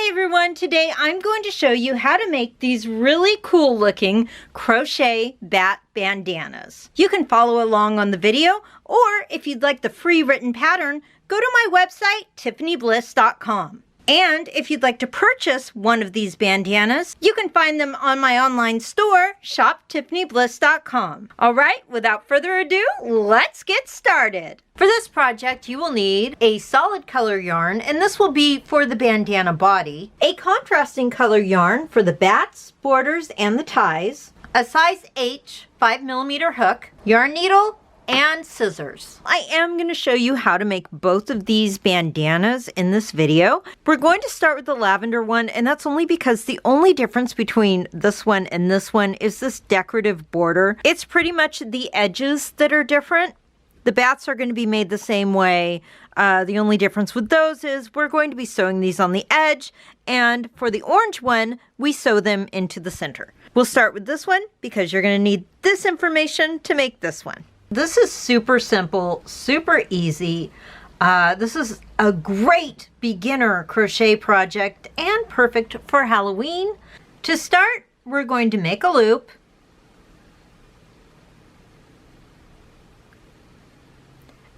Hi everyone, today I'm going to show you how to make these really cool looking crochet bat bandanas. You can follow along on the video, or if you'd like the free written pattern, go to my website, tiffanybliss.com. And if you'd like to purchase one of these bandanas, you can find them on my online store, shoptiffanybliss.com. All right, without further ado, let's get started. For this project, you will need a solid color yarn, and this will be for the bandana body, a contrasting color yarn for the bats, borders, and the ties, a size H 5mm hook, yarn needle, and scissors. I am going to show you how to make both of these bandanas in this video. We're going to start with the lavender one, and that's only because the only difference between this one and this one is this decorative border. It's pretty much the edges that are different. The bats are going to be made the same way. The only difference with those is we're going to be sewing these on the edge, and for the orange one, we sew them into the center. We'll start with this one because you're going to need this information to make this one. This is super simple, super easy. This is a great beginner crochet project and perfect for Halloween. To start, we're going to make a loop.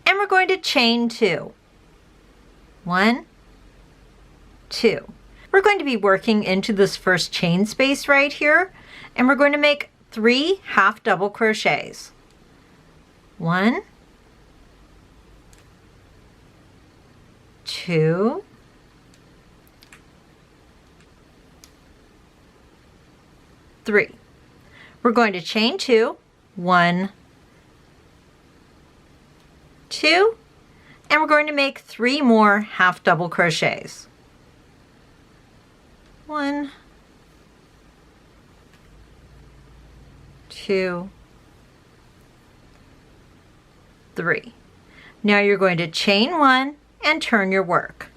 And we're going to chain 2. 1, 2. We're going to be working into this first chain space right here, and we're going to make 3 half double crochets. 1, 2, 3. We're going to chain 2, 1, 2, and we're going to make 3 more half double crochets. 1, 2, 3. Now you're going to chain 1 and turn your work.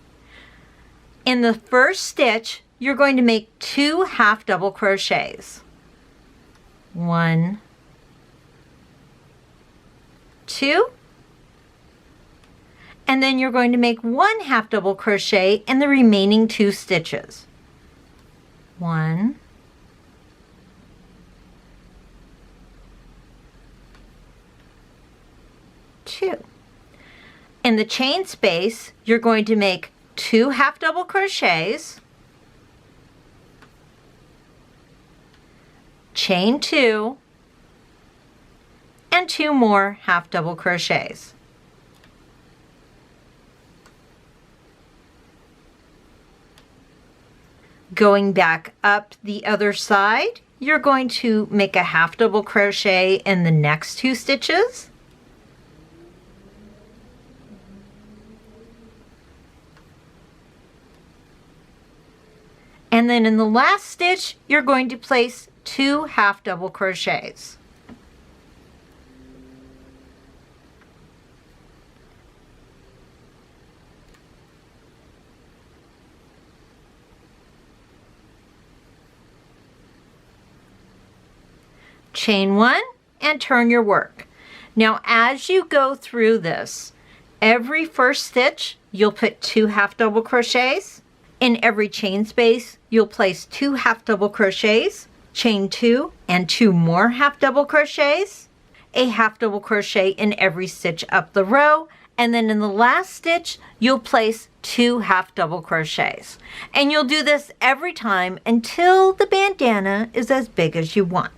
In the first stitch, you're going to make 2 half double crochets. 1, 2, and then you're going to make 1 half double crochet in the remaining 2 stitches. 1, 2. In the chain space, you're going to make 2 half double crochets, chain 2, and 2 more half double crochets. Going back up the other side, you're going to make a half double crochet in the next 2 stitches. And then in the last stitch, you're going to place 2 half double crochets. Chain 1 and turn your work. Now as you go through this, every first stitch, you'll put 2 half double crochets. In every chain space, you'll place 2 half double crochets, chain 2, and 2 more half double crochets, a half double crochet in every stitch up the row, and then in the last stitch, you'll place 2 half double crochets. And you'll do this every time until the bandana is as big as you want.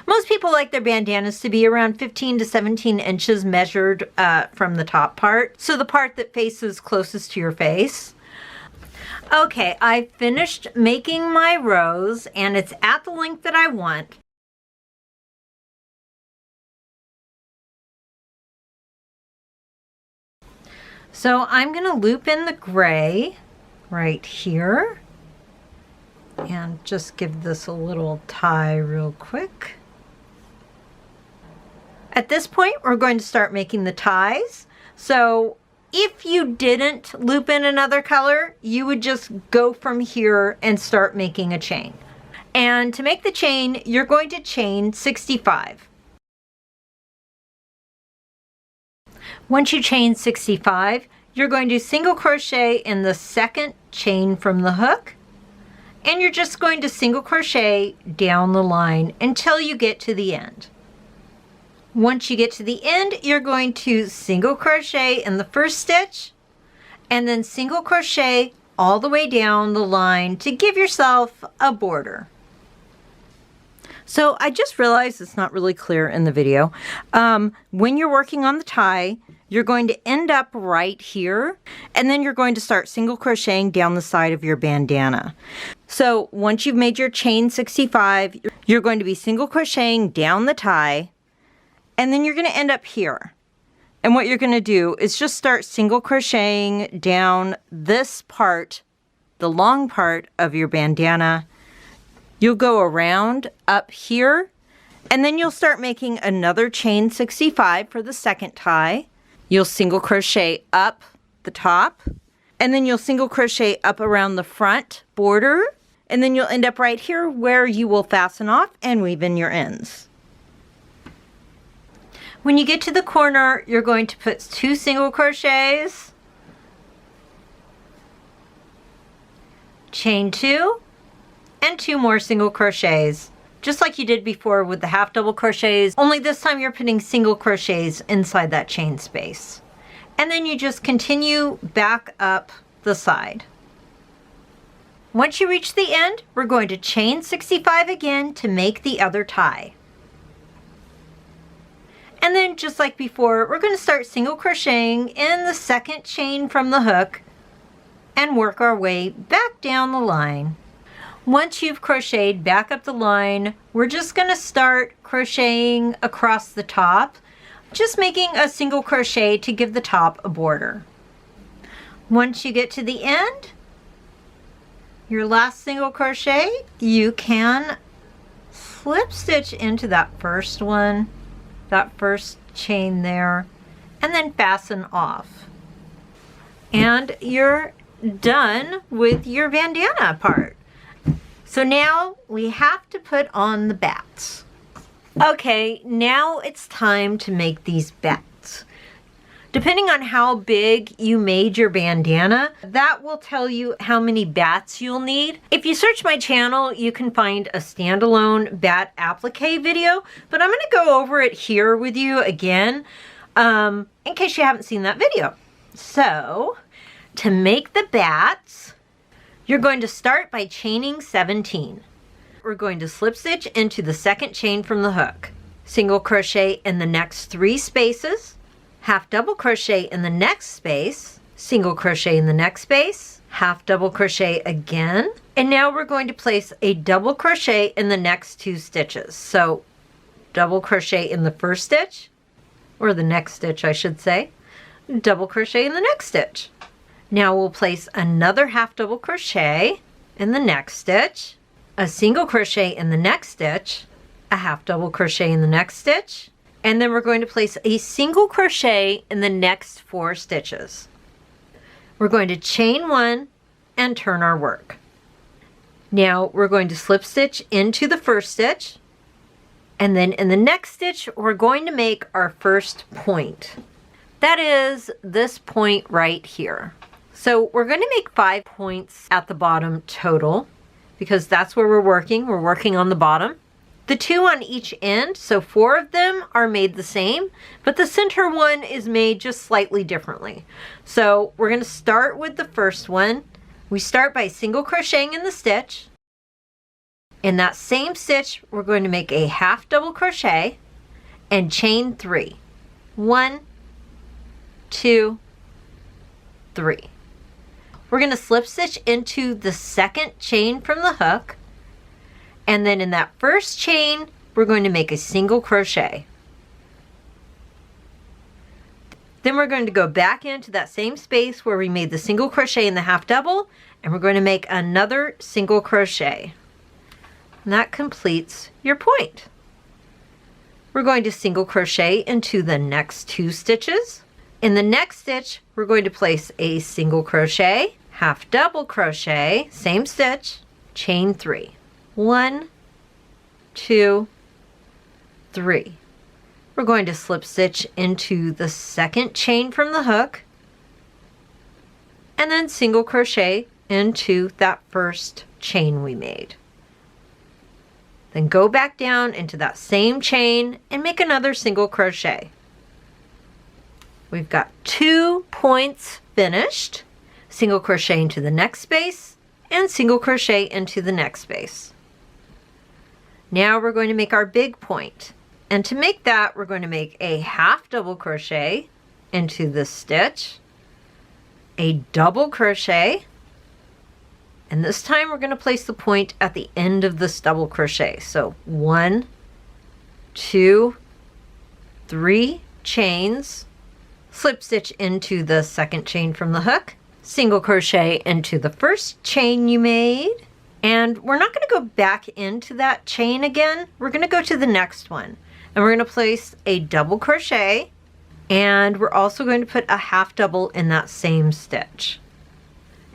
Most people like their bandanas to be around 15 to 17 inches measured from the top part, so the part that faces closest to your face. Okay, I finished making my rows, and it's at the length that I want. So I'm going to loop in the gray right here and just give this a little tie real quick. At this point, we're going to start making the ties. So if you didn't loop in another color, you would just go from here and start making a chain. And to make the chain, you're going to chain 65. Once you chain 65, you're going to single crochet in the second chain from the hook, and you're just going to single crochet down the line until you get to the end. Once you get to the end, you're going to single crochet in the first stitch and then single crochet all the way down the line to give yourself a border. So I just realized it's not really clear in the video. When you're working on the tie, you're going to end up right here, and then you're going to start single crocheting down the side of your bandana. So once you've made your chain 65, you're going to be single crocheting down the tie, and then you're going to end up here. And what you're going to do is just start single crocheting down this part, the long part of your bandana. You'll go around up here, and then you'll start making another chain 65 for the second tie. You'll single crochet up the top, and then you'll single crochet up around the front border, and then you'll end up right here where you will fasten off and weave in your ends. When you get to the corner, you're going to put 2 single crochets, chain 2, and 2 more single crochets, just like you did before with the half double crochets, only this time you're putting single crochets inside that chain space. And then you just continue back up the side. Once you reach the end, we're going to chain 65 again to make the other tie. And then just like before, we're going to start single crocheting in the second chain from the hook and work our way back down the line. Once you've crocheted back up the line, we're just going to start crocheting across the top, just making a single crochet to give the top a border. Once you get to the end, your last single crochet, you can slip stitch into that first one, that first chain there, and then fasten off. And you're done with your bandana part. So now we have to put on the bats. Okay, now it's time to make these bats. Depending on how big you made your bandana, that will tell you how many bats you'll need. If you search my channel, you can find a standalone bat applique video, but I'm gonna go over it here with you again, in case you haven't seen that video. So, to make the bats, you're going to start by chaining 17. We're going to slip stitch into the second chain from the hook. Single crochet in the next 3 spaces, half double crochet in the next space, single crochet in the next space, half double crochet again, and now we're going to place a double crochet in the next 2 stitches. So double crochet in the first stitch, or the next stitch I should say, double crochet in the next stitch. Now we'll place another half double crochet in the next stitch, a single crochet in the next stitch, a half double crochet in the next stitch, and then we're going to place a single crochet in the next 4 stitches. We're going to chain 1 and turn our work. Now we're going to slip stitch into the first stitch, and then in the next stitch we're going to make our first point. That is this point right here. So we're going to make 5 points at the bottom total, because that's where we're working. We're working on the bottom. The 2 on each end, so 4 of them are made the same, but the center one is made just slightly differently. So we're going to start with the first one. We start by single crocheting in the stitch. In that same stitch, we're going to make a half double crochet and chain 3. 1, 2, 3. We're going to slip stitch into the second chain from the hook, and then in that first chain we're going to make a single crochet. Then we're going to go back into that same space where we made the single crochet in the half double, and we're going to make another single crochet. And that completes your point. We're going to single crochet into the next 2 stitches. In the next stitch we're going to place a single crochet, half double crochet, same stitch, chain 3. 1, 2, 3. We're going to slip stitch into the second chain from the hook, and then single crochet into that first chain we made. Then go back down into that same chain and make another single crochet. We've got 2 points finished. Single crochet into the next space and single crochet into the next space. Now we're going to make our big point. And to make that, we're going to make a half double crochet into this stitch, a double crochet, and this time we're going to place the point at the end of this double crochet. So 1, 2, 3 chains, slip stitch into the second chain from the hook, single crochet into the first chain you made, and we're not going to go back into that chain again. We're going to go to the next one, and we're going to place a double crochet, and we're also going to put a half double in that same stitch,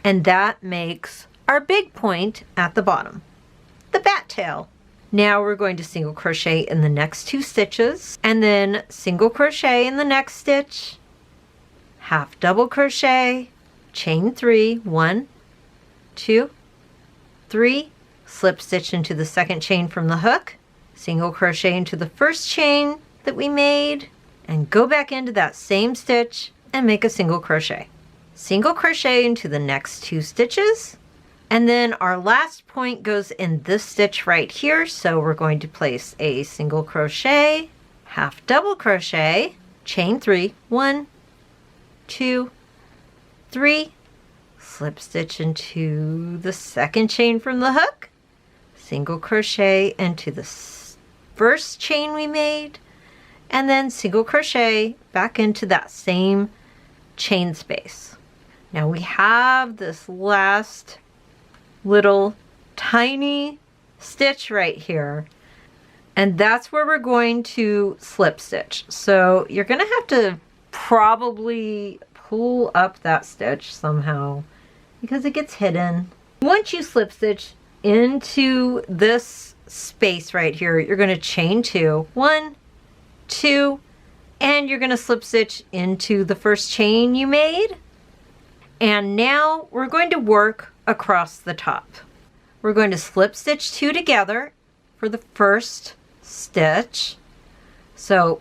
and that makes our big point at the bottom, the bat tail. Now we're going to single crochet in the next 2 stitches, and then single crochet in the next stitch, half double crochet, chain 3, 1, 2, 3, slip stitch into the second chain from the hook, single crochet into the first chain that we made, and go back into that same stitch and make a single crochet. Single crochet into the next 2 stitches, and then our last point goes in this stitch right here, so we're going to place a single crochet, half double crochet, chain 3, 1, 2, 3, slip stitch into the second chain from the hook, single crochet into the first chain we made, and then single crochet back into that same chain space. Now we have this last little tiny stitch right here, and that's where we're going to slip stitch. So you're going to have to probably pull up that stitch somehow because it gets hidden. Once you slip stitch into this space right here, you're going to chain 2, 1, 2, and you're going to slip stitch into the first chain you made. And now we're going to work across the top. We're going to slip stitch 2 together for the first stitch. So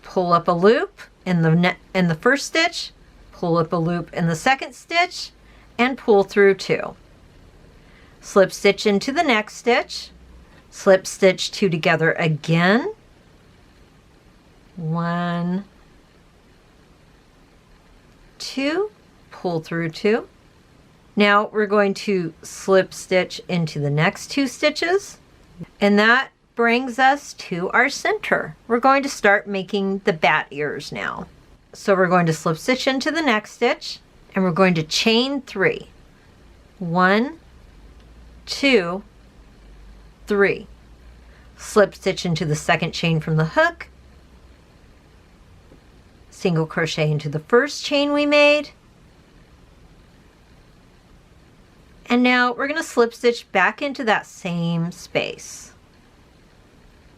pull up a loop in the first stitch, pull up a loop in the second stitch, and pull through 2. Slip stitch into the next stitch, slip stitch 2 together again, 1, 2, pull through 2. Now we're going to slip stitch into the next 2 stitches, and that brings us to our center. We're going to start making the bat ears now. So we're going to slip stitch into the next stitch, and we're going to chain 3. 1, 2, 3. Slip stitch into the second chain from the hook, single crochet into the first chain we made, and now we're going to slip stitch back into that same space.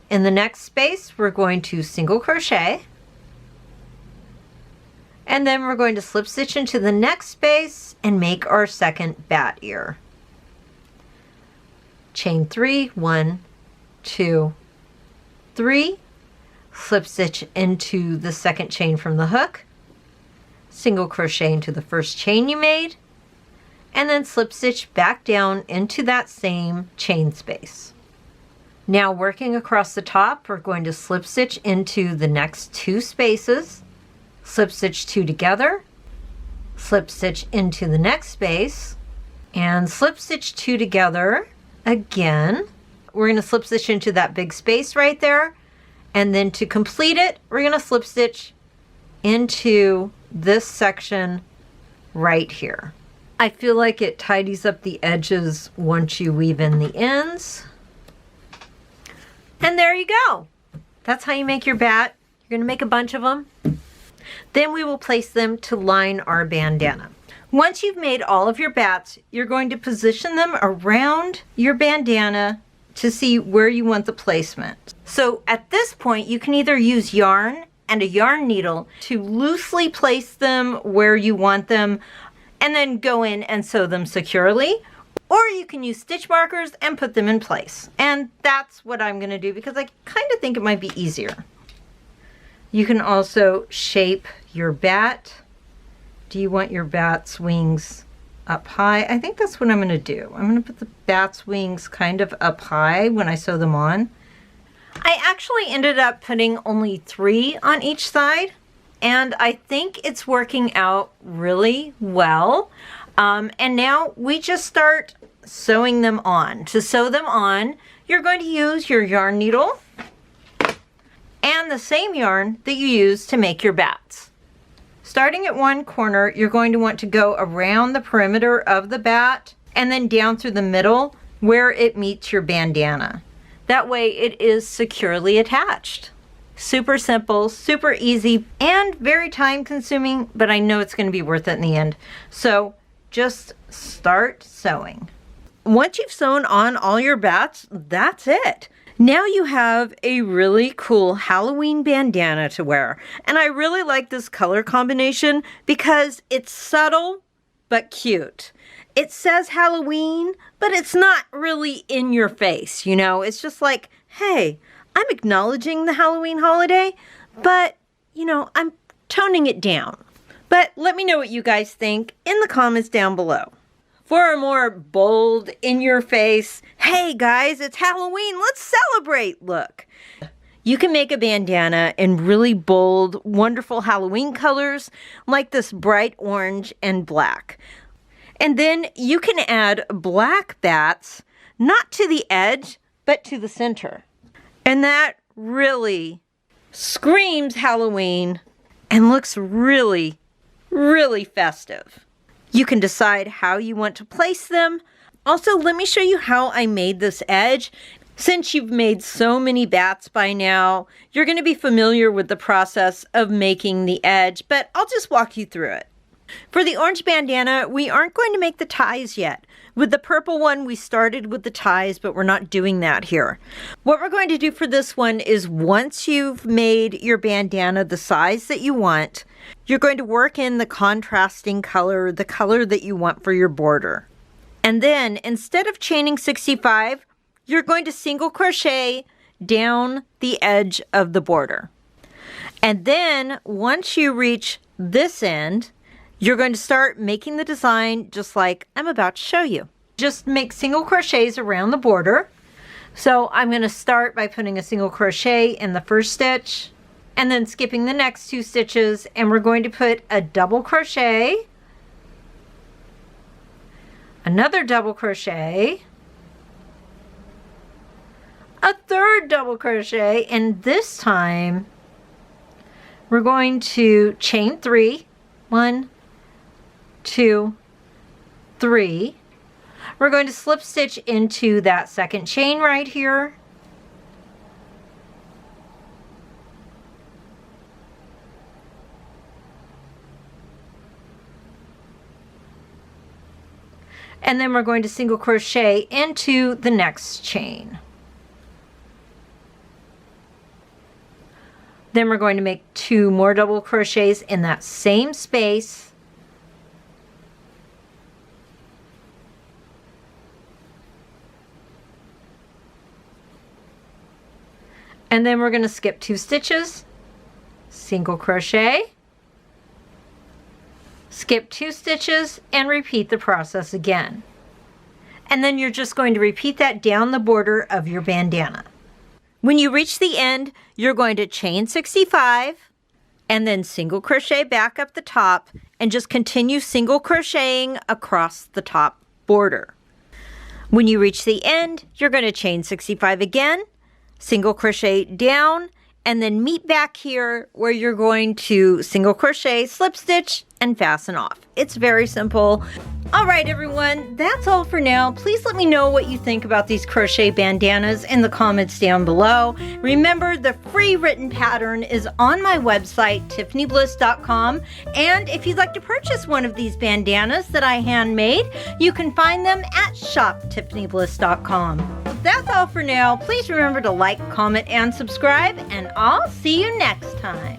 In the next space, we're going to single crochet, and then we're going to slip stitch into the next space and make our second bat ear. Chain 3, 1, 2, 3, slip stitch into the second chain from the hook, single crochet into the first chain you made, and then slip stitch back down into that same chain space. Now working across the top, we're going to slip stitch into the next 2 spaces, slip stitch 2 together, slip stitch into the next space, and slip stitch 2 together again. We're going to slip stitch into that big space right there, and then to complete it, we're going to slip stitch into this section right here. I feel like it tidies up the edges once you weave in the ends. And there you go. That's how you make your bat. You're going to make a bunch of them. Then we will place them to line our bandana. Once you've made all of your bats, you're going to position them around your bandana to see where you want the placement. So at this point, you can either use yarn and a yarn needle to loosely place them where you want them. and then go in and sew them securely. Or you can use stitch markers and put them in place. And that's what I'm going to do because I kind of think it might be easier. You can also shape your bat. Do you want your bat's wings up high? I think that's what I'm going to do. I'm going to put the bat's wings kind of up high when I sew them on. I actually ended up putting only 3 on each side, and I think it's working out really well. And now we just start sewing them on. To sew them on, you're going to use your yarn needle and the same yarn that you use to make your bats. Starting at one corner, you're going to want to go around the perimeter of the bat and then down through the middle where it meets your bandana. That way it is securely attached. Super simple, super easy, and very time consuming, but I know it's going to be worth it in the end. So just start sewing. Once you've sewn on all your bats, that's it. Now you have a really cool Halloween bandana to wear. And I really like this color combination because it's subtle but cute. It says Halloween, but it's not really in your face, you know? It's just like, hey, I'm acknowledging the Halloween holiday, but, you know, I'm toning it down. But let me know what you guys think in the comments down below. For a more bold, in-your-face, hey guys, it's Halloween, let's celebrate look. You can make a bandana in really bold, wonderful Halloween colors like this bright orange and black. And then you can add black bats, not to the edge, but to the center. And that really screams Halloween and looks really, really festive. You can decide how you want to place them. Also, let me show you how I made this edge. Since you've made so many bats by now, you're going to be familiar with the process of making the edge, but I'll just walk you through it. For the orange bandana, we aren't going to make the ties yet. With the purple one, we started with the ties, but we're not doing that here. What we're going to do for this one is once you've made your bandana the size that you want, you're going to work in the contrasting color, the color that you want for your border. And then instead of chaining 65, you're going to single crochet down the edge of the border. And then once you reach this end, you're going to start making the design just like I'm about to show you. Just make single crochets around the border. So I'm going to start by putting a single crochet in the first stitch and then skipping the next 2 stitches, and we're going to put a double crochet, another double crochet, a third double crochet, and this time we're going to chain 3. 1, 2, 3. We're going to slip stitch into that second chain right here. And then we're going to single crochet into the next chain. Then we're going to make 2 more double crochets in that same space. And then we're going to skip 2 stitches, single crochet, skip 2 stitches, and repeat the process again. And then you're just going to repeat that down the border of your bandana. When you reach the end, you're going to chain 65 and then single crochet back up the top and just continue single crocheting across the top border. When you reach the end, you're going to chain 65 again, single crochet down, and then meet back here where you're going to single crochet, slip stitch, and fasten off. It's very simple. All right, everyone, that's all for now. Please let me know what you think about these crochet bandanas in the comments down below. Remember, the free written pattern is on my website, tiffanybliss.com. And if you'd like to purchase one of these bandanas that I handmade, you can find them at shoptiffanybliss.com. That's all for now. Please remember to like, comment, and subscribe, and I'll see you next time.